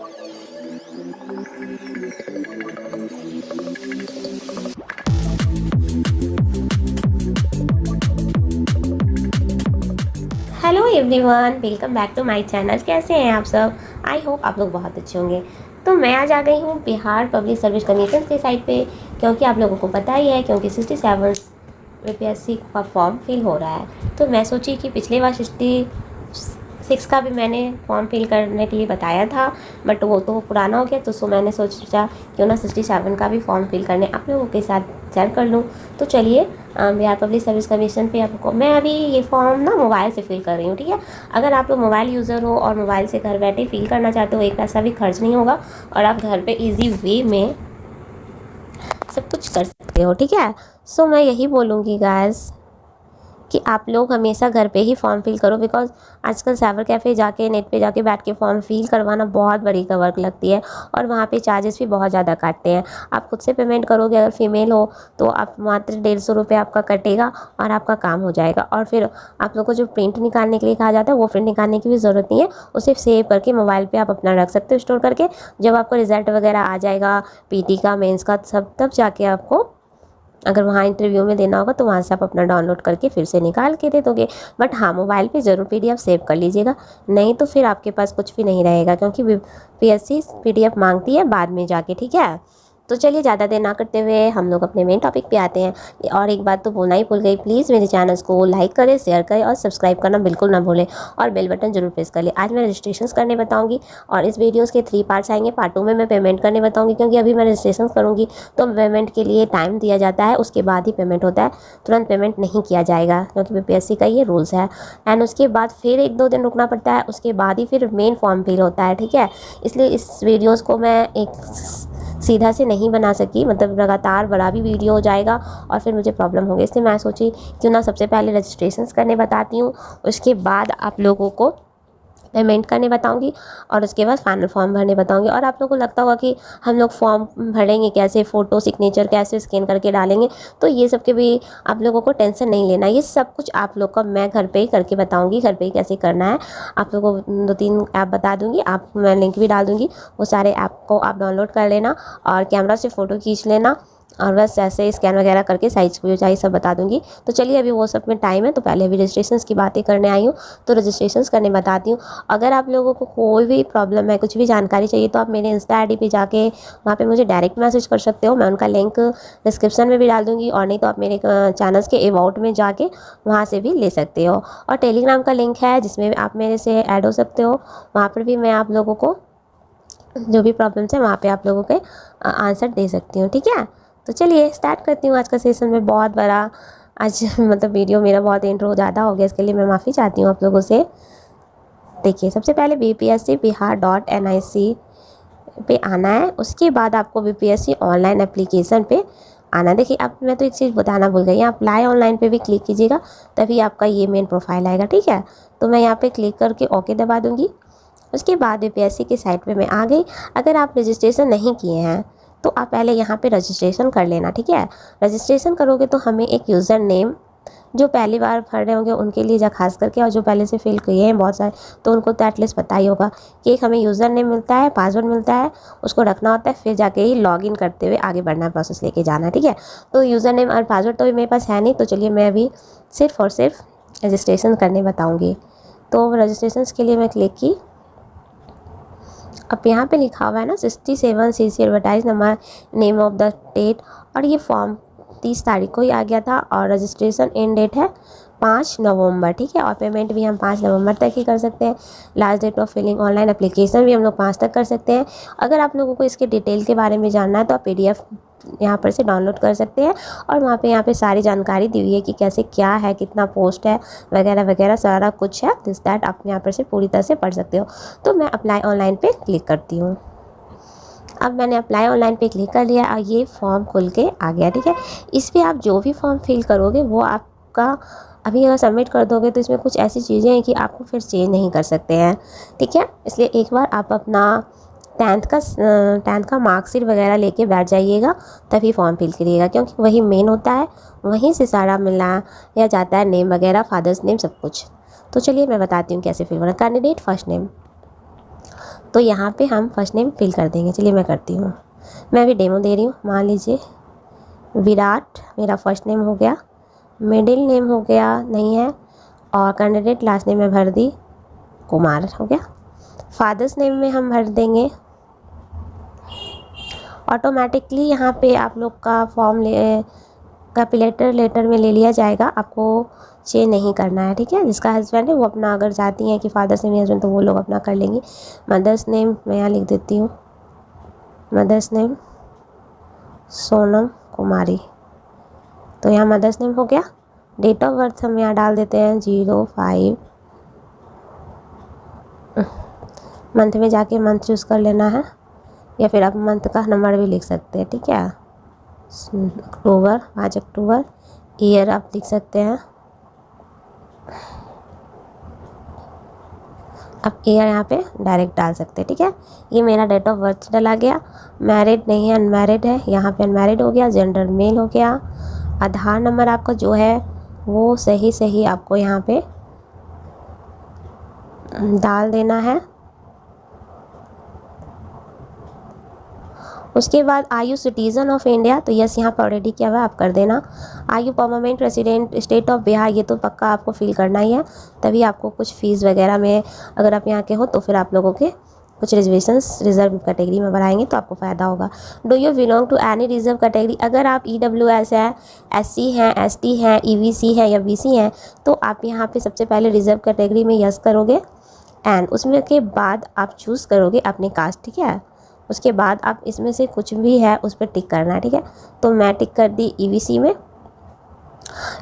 Hello everyone, welcome back to my channel. कैसे हैं आप सब? आई होप आप लोग बहुत अच्छे होंगे। तो मैं आज आ गई हूँ बिहार पब्लिक सर्विस कमीशन की साइट पे, क्योंकि आप लोगों को पता ही है क्योंकि 67 यूपीएससी का फॉर्म फिल हो रहा है। तो मैं सोची कि पिछले बार 66 का भी मैंने फॉर्म फिल करने के लिए बताया था, बट वो तो पुराना हो गया। तो मैंने सोचा क्यों ना 67 का भी फॉर्म फिल करने आप लोगों के साथ शेयर कर लूँ। तो चलिए, बिहार पब्लिक सर्विस कमीशन पे आपको मैं अभी ये फॉर्म ना मोबाइल से फिल कर रही हूँ, ठीक है। अगर आप लोग मोबाइल यूज़र हो और मोबाइल से घर बैठे फिल करना चाहते हो, एक पैसा भी खर्च नहीं होगा और आप घर पे इजी वे में सब कुछ कर सकते हो, ठीक है। सो मैं यही बोलूँगी गाइस कि आप लोग हमेशा घर पे ही फॉर्म फिल करो, बिकॉज आजकल साइबर कैफ़े जाके नेट पे जाके बैठ के फॉर्म फिल करवाना बहुत बड़ी वर्क लगती है और वहाँ पे चार्जेस भी बहुत ज़्यादा काटते हैं। आप खुद से पेमेंट करोगे, अगर फीमेल हो तो आप मात्र 150 रुपये आपका कटेगा और आपका काम हो जाएगा। और फिर आप लोग को जो प्रिंट निकालने के लिए कहा जाता है, वो प्रिंट निकालने की भी ज़रूरत नहीं है, उसे सेव करके मोबाइल पर आप अपना रख सकते हो स्टोर करके। जब आपको रिजल्ट वगैरह आ जाएगा पीटी का, मेंस का, सब तब जाके आपको अगर वहाँ इंटरव्यू में देना होगा तो वहाँ से आप अपना डाउनलोड करके फिर से निकाल के दे दोगे। बट हाँ, मोबाइल पे ज़रूर पीडीएफ सेव कर लीजिएगा, नहीं तो फिर आपके पास कुछ भी नहीं रहेगा, क्योंकि पीएससी पीडीएफ मांगती है बाद में जाके, ठीक है। तो चलिए, ज़्यादा देर ना करते हुए हम लोग अपने मेन टॉपिक पे आते हैं। और एक बात तो बोलना ही भूल गई, प्लीज़ मेरे चैनल को लाइक करें, शेयर करें और सब्सक्राइब करना बिल्कुल ना भूलें और बेल बटन जरूर प्रेस कर लें। आज मैं रजिस्ट्रेशन करने बताऊंगी और इस वीडियोस के 3 पार्ट्स आएंगे। पार्ट 2 में मैं पेमेंट करने बताऊंगी, क्योंकि अभी मैं रजिस्ट्रेशन करूँगी तो पेमेंट के लिए टाइम दिया जाता है, उसके बाद ही पेमेंट होता है, तुरंत पेमेंट नहीं किया जाएगा, क्योंकि बीपीएससी का ये रूल्स है। एंड उसके बाद फिर 1-2 दिन रुकना पड़ता है, उसके बाद ही फिर मेन फॉर्म फिल होता है, ठीक है। इसलिए इस वीडियोज़ को मैं एक सीधा से नहीं बना सकी, मतलब लगातार बड़ा भी वीडियो हो जाएगा और फिर मुझे प्रॉब्लम होगी। इसलिए मैं सोची क्यों ना सबसे पहले रजिस्ट्रेशन करने बताती हूँ, उसके बाद आप लोगों को पेमेंट करने बताऊंगी और उसके बाद फाइनल फॉर्म भरने बताऊंगी। और आप लोगों को लगता होगा कि हम लोग फॉर्म भरेंगे कैसे, फ़ोटो सिग्नेचर कैसे स्कैन करके डालेंगे, तो ये सब के भी आप लोगों को टेंशन नहीं लेना। ये सब कुछ आप लोग का मैं घर पे ही करके बताऊंगी, घर पे ही कैसे करना है। आप लोगों को 2-3 ऐप बता दूंगी, आप मैं लिंक भी डाल दूंगी, वो सारे ऐप को आप डाउनलोड कर लेना और कैमरा से फ़ोटो खींच लेना और बस ऐसे स्कैन वगैरह करके साइज को जो चाहिए सब बता दूंगी। तो चलिए, अभी वो सब में टाइम है, तो पहले अभी रजिस्ट्रेशन की बातें करने आई हूँ, तो रजिस्ट्रेशन करने बताती हूँ। अगर आप लोगों को कोई भी प्रॉब्लम है, कुछ भी जानकारी चाहिए, तो आप मेरे इंस्टा आईडी पे जाके वहाँ पे मुझे डायरेक्ट मैसेज कर सकते हो। मैं उनका लिंक डिस्क्रिप्शन में भी डाल दूँगी, और नहीं तो आप मेरे चैनल्स के अबाउट में जाके वहाँ से भी ले सकते हो। और टेलीग्राम का लिंक है जिसमें आप मेरे से ऐड हो सकते हो, वहाँ पर भी मैं आप लोगों को जो भी प्रॉब्लम्स है वहाँ पे आप लोगों के आंसर दे सकती हूँ, ठीक है। तो चलिए स्टार्ट करती हूँ आज का सेशन में। बहुत बड़ा आज मतलब वीडियो मेरा बहुत इंट्रो ज़्यादा हो गया, इसके लिए मैं माफ़ी चाहती हूँ आप लोगों से। देखिए, सबसे पहले bpscbihar.nic पे आना है, उसके बाद आपको बीपीएससी ऑनलाइन एप्लीकेशन पे आना। देखिए, अब मैं तो एक चीज़ बताना भूल गई, यहाँ अप्लाई ऑनलाइन पे भी क्लिक कीजिएगा, तभी आपका ये मेन प्रोफाइल आएगा, ठीक है। तो मैं यहाँ पे क्लिक करके ओके दबा दूँगी। उसके बाद बीपीएससी की साइट पे मैं आ गई। अगर आप रजिस्ट्रेशन नहीं किए हैं तो आप पहले यहाँ पे रजिस्ट्रेशन कर लेना, ठीक है। रजिस्ट्रेशन करोगे तो हमें एक यूज़र नेम, जो पहली बार भर रहे होंगे उनके लिए, या खास करके, और जो पहले से फिल किए हैं बहुत सारे, तो उनको तो एटलीस्ट पता ही होगा कि एक हमें यूज़र नेम मिलता है, पासवर्ड मिलता है, उसको रखना होता है, फिर जाके ही लॉगिन करते हुए आगे बढ़ना, प्रोसेस लेके जाना, ठीक है। तो यूज़र नेम और पासवर्ड तो मेरे पास है नहीं, तो चलिए मैं अभी सिर्फ और सिर्फ रजिस्ट्रेशन करने बताऊँगी। तो रजिस्ट्रेशन के लिए मैं क्लिक की। अब यहाँ पे लिखा हुआ है ना 67 CC advertise number, name of the date, और ये फॉर्म 30 तारीख को ही आ गया था और रजिस्ट्रेशन एंड डेट है 5 नवंबर, ठीक है। और पेमेंट भी हम 5 नवंबर तक ही कर सकते हैं। Last date of filling online application भी हम लोग 5 तक कर सकते हैं। अगर आप लोगों को इसके डिटेल के बारे में जानना है तो आप पीडीएफ यहाँ पर से डाउनलोड कर सकते हैं, और वहाँ पे यहाँ पे सारी जानकारी दी हुई है कि कैसे क्या है, कितना पोस्ट है, वगैरह वगैरह सारा कुछ है। दिस दैट आप यहाँ पर से पूरी तरह से पढ़ सकते हो। तो मैं अप्लाई ऑनलाइन पे क्लिक करती हूँ। अब मैंने अप्लाई ऑनलाइन पे क्लिक कर लिया और ये फॉर्म खुल के आ गया, ठीक है। इस पर आप जो भी फॉर्म फिल करोगे वो आपका अभी अगर सबमिट कर दोगे तो इसमें कुछ ऐसी चीज़ें हैं कि आपको फिर चेंज नहीं कर सकते हैं, ठीक है। इसलिए एक बार आप अपना 10th का मार्कशीट वगैरह लेके बैठ जाइएगा, तभी फॉर्म फिल करिएगा, क्योंकि वही मेन होता है, वहीं से सारा मिलाया जाता है, नेम वगैरह, फादर्स नेम, सब कुछ। तो चलिए मैं बताती हूँ कैसे फिल करना। कैंडिडेट फर्स्ट नेम, तो यहाँ पे हम फर्स्ट नेम फिल कर देंगे। चलिए मैं करती हूँ, मैं अभी डेमो दे रही हूँ। मान लीजिए विराट मेरा फर्स्ट नेम हो गया, मिडिल नेम हो गया नहीं है, और कैंडिडेट लास्ट नेम में भर दी कुमार हो गया। फादर्स नेम में हम भर देंगे। ऑटोमेटिकली यहाँ पे आप लोग का फॉर्म कैपिटल लेटर में ले लिया जाएगा, आपको चेंज नहीं करना है, ठीक है। जिसका हस्बैंड है वो अपना, अगर चाहती हैं कि फादर्स नेम हस्बैंड, तो वो लोग अपना कर लेंगी। मदर्स नेम मैं यहाँ लिख देती हूँ, मदर्स नेम सोनम कुमारी, तो यहाँ मदर्स नेम हो गया। डेट ऑफ बर्थ हम यहाँ डाल देते हैं 05, मंथ में जाके मंथ चूज़ कर लेना है, या फिर आप मंथ का नंबर भी लिख सकते हैं, ठीक है। अक्टूबर, 5 अक्टूबर। ईयर आप लिख सकते हैं, आप ईयर यहाँ पे डायरेक्ट डाल सकते हैं, ठीक है। ये मेरा डेट ऑफ बर्थ डाला गया। मैरिड नहीं है, अनमैरिड है, यहाँ पे अनमैरिड हो गया। जेंडर मेल हो गया। आधार नंबर आपका जो है वो सही आपको यहाँ पे डाल देना है। उसके बाद are you citizen of India, तो यस यहाँ पर ऑलरेडी किया हुआ है, आप कर देना। Are you permanent resident state of Bihar, ये तो पक्का आपको फिल करना ही है, तभी आपको कुछ फ़ीस वगैरह में, अगर आप यहाँ के हो तो फिर आप लोगों के कुछ रिजर्वेशंस रिजर्व कैटेगरी में बनाएंगे तो आपको फ़ायदा होगा। Do you belong to any reserve category, अगर आप EWS है, SC हैं, ST हैं, EBC है या BC हैं, तो आप यहाँ पे सबसे पहले रिजर्व कैटेगरी में यस करोगे, एंड उसमें के बाद आप चूज़ करोगे अपनी कास्ट, ठीक है। उसके बाद आप इसमें से कुछ भी है उस पर टिक करना है, ठीक है। तो मैं टिक कर दी EBC में।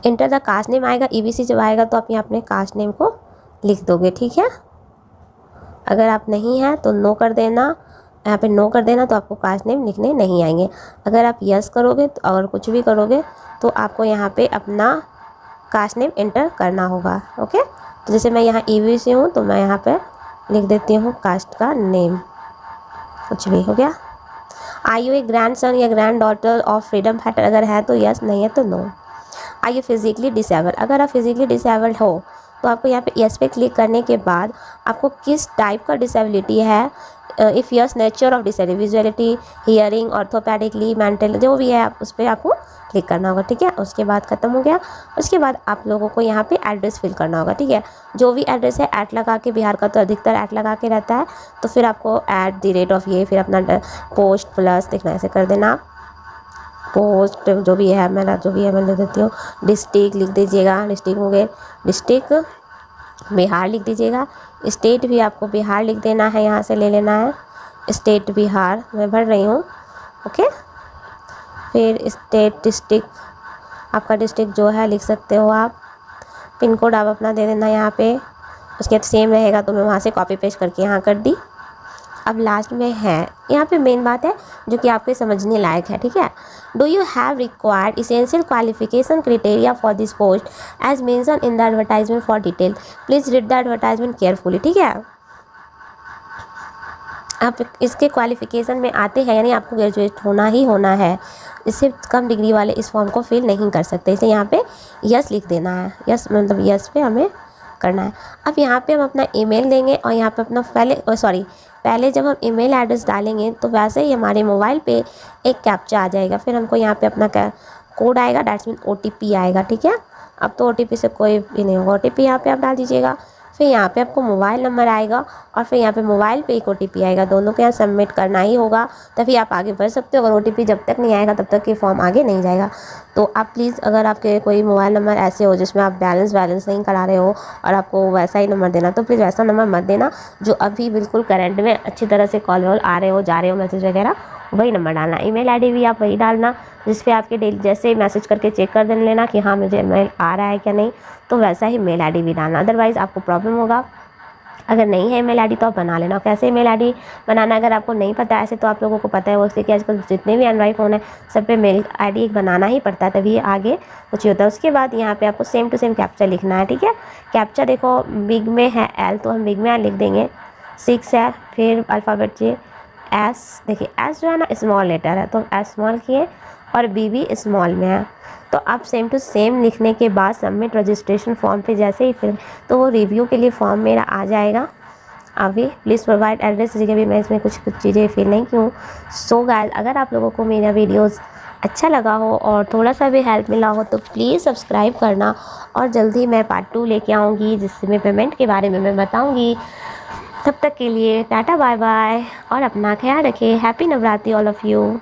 इंटर द कास्ट नेम आएगा, EBC जब आएगा तो आप यहाँ अपने कास्ट नेम को लिख दोगे, ठीक है। अगर आप नहीं हैं तो नो कर देना, यहाँ पे नो कर देना, तो आपको कास्ट नेम लिखने नहीं आएंगे। अगर आप यस करोगे तो, अगर कुछ भी करोगे तो आपको यहाँ पे अपना कास्ट नेम एंटर करना होगा, ओके। तो जैसे मैं यहाँ EBC हूँ तो मैं यहाँ पे लिख देती हूँ कास्ट का नेम, कुछ भी हो गया। Are you a grandson या granddaughter of freedom fighter, अगर है तो यस, नहीं है तो no. Are you physically disabled, अगर आप फिजिकली डिसेबल्ड हो तो आपको यहाँ पे यस पे क्लिक करने के बाद आपको किस टाइप का डिसेबिलिटी है, if yes nature of disability, visuality, hearing, orthopedically, mental, जो भी है आप उस पर आपको क्लिक करना होगा, ठीक है। उसके बाद ख़त्म हो गया। उसके बाद आप लोगों को यहाँ पे एड्रेस फिल करना होगा, ठीक है। जो भी एड्रेस है ऐट लगा के, बिहार का तो अधिकतर ऐट लगा के रहता है, तो फिर आपको @ ये, फिर अपना पोस्ट प्लस देखना, ऐसे कर देना आप। पोस्ट जो भी है मेरा, जो भी है मैं ले देती हूँ। डिस्ट्रिक्ट लिख दीजिएगा, डिस्ट्रिक्ट हो गए, डिस्ट्रिक्ट बिहार लिख दीजिएगा। स्टेट भी आपको बिहार लिख देना है, यहाँ से ले लेना है, स्टेट बिहार मैं भर रही हूँ, ओके। फिर स्टेट, डिस्ट्रिक्ट आपका डिस्ट्रिक्ट जो है लिख सकते हो आप। पिन कोड आप अपना दे देना यहाँ पे, उसके बाद सेम रहेगा तो मैं वहाँ से कॉपी पेस्ट करके यहाँ कर दी। अब लास्ट में है, यहाँ पे मेन बात है जो कि आपके समझने लायक है, ठीक है। Do you have required essential qualification criteria for this post as mention in the advertisement for detail, please read the advertisement carefully, ठीक है। आप इसके क्वालिफिकेशन में आते हैं, यानी आपको ग्रेजुएट होना ही होना है, इससे कम डिग्री वाले इस फॉर्म को फिल नहीं कर सकते, इसे यहाँ पे यस लिख देना है। यस मतलब यस पे हमें करना है। अब यहाँ पे हम अपना ईमेल देंगे, और यहाँ पे अपना पहले जब हम ईमेल एड्रेस डालेंगे तो वैसे ही हमारे मोबाइल पे एक कैप्चा आ जाएगा, फिर हमको यहाँ पे अपना कोड आएगा, डैट्स मीन OTP आएगा, ठीक है। अब तो OTP से कोई भी नहीं होगा, OTP यहाँ पे आप डाल दीजिएगा। फिर यहाँ पे आपको मोबाइल नंबर आएगा, और फिर यहाँ पे मोबाइल पे एक OTP आएगा, दोनों को यहाँ सबमिट करना ही होगा, तभी आप आगे बढ़ सकते हो। अगर OTP जब तक नहीं आएगा तब तक ये फॉर्म आगे नहीं जाएगा। तो आप प्लीज़, अगर आपके कोई मोबाइल नंबर ऐसे हो जिसमें आप बैलेंस नहीं करा रहे हो और आपको वैसा ही नंबर देना, तो प्लीज़ वैसा नंबर मत देना, जो अभी बिल्कुल करंट में अच्छी तरह से कॉल वॉल आ रहे हो, जा रहे हो, मैसेज वगैरह, वही नंबर डालना। ईमेल ID भी आप वही डालना जिस पे आपके डेली जैसे मैसेज करके चेक कर देने लेना कि हाँ मुझे मेल आ रहा है क्या नहीं, तो वैसा ही मेल ID भी डालना, अदरवाइज़ आपको प्रॉब्लम होगा। अगर नहीं है ईमेल ID तो आप बना लेना। कैसे ईमेल ID बनाना अगर आपको नहीं पता है, ऐसे तो आप लोगों को पता है वो, इसलिए कि आजकल जितने भी एंड्रॉइड फ़ोन है सब पे मेल ID एक बनाना ही पड़ता है, तभी आगे कुछ होता है। उसके बाद यहाँ पे आपको सेम टू सेम कैप्चा लिखना है, ठीक है। कैप्चा देखो बिग में है L, तो हम बिग में लिख देंगे, 6 है, फिर अल्फ़ाबेट से S, देखिए S जो है ना स्मॉल लेटर है, तो हम S स्मॉल किए, और B भी स्मॉल में है। तो आप सेम टू सेम लिखने के बाद सबमिट रजिस्ट्रेशन फॉर्म पे जैसे ही फिर, तो वो रिव्यू के लिए फॉर्म मेरा आ जाएगा। अभी प्लीज़ प्रोवाइड एड्रेस, जगह भी मैं इसमें कुछ चीज़ें फिल नहीं की हूँ। सो गाइस, अगर आप लोगों को मेरा वीडियोस अच्छा लगा हो और थोड़ा सा भी हेल्प मिला हो तो प्लीज़ सब्सक्राइब करना, और जल्दी मैं पार्ट 2 लेके आऊँगी जिससे मैं पेमेंट के बारे में मैं बताऊँगी। तब तक के लिए टाटा बाय बाय, और अपना ख्याल रखें। Happy Navratri all of you.